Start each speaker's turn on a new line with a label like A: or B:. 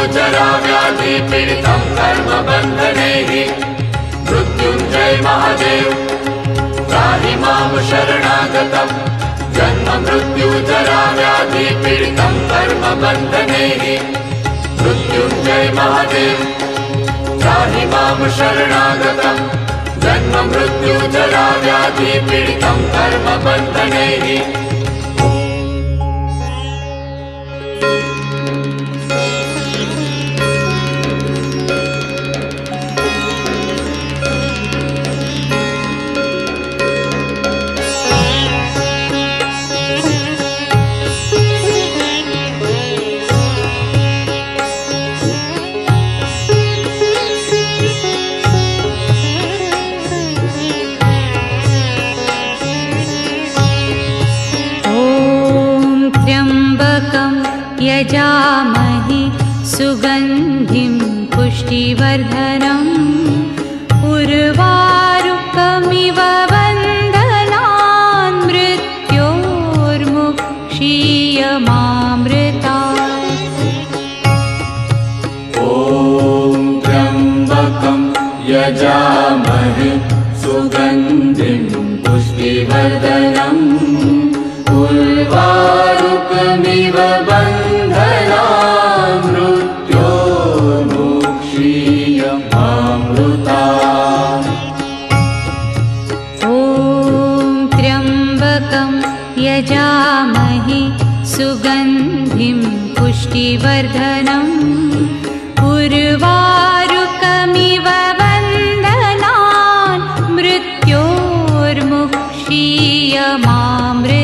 A: मृत्युजराव्याधिपीडितं कर्मबन्धनैः मृत्युञ्जय महादेव त्राहि मां शरणागतं जन्म मृत्युजराव्याधिपीडितं कर्मबन्धनैः मृत्युञ्जय महादेव त्राहि मां शरणागतं जन्म मृत्युजराव्याधिपीडितं कर्मबन्धनैः
B: यजामहे सुगन्धिं पुष्टिवर्धनम् उर्वारुकमिव बन्धनान् मृत्योर्मुक्षीयमामृतात्।
A: ॐ त्र्यम्बकं यजामहे सुगन्धिं पुष्टिवर्धनम् उर्वारुकमिव बन्धनान् मृत्योर्मुक्षीयमामृतात्।
B: ॐ त्र्यम्बकं यजामहे सुगन्धिं पुष्टिवर्धनम् उर्वारुकमिव बन्धनान् मृत्योर्मुक्षीयमामृतात्।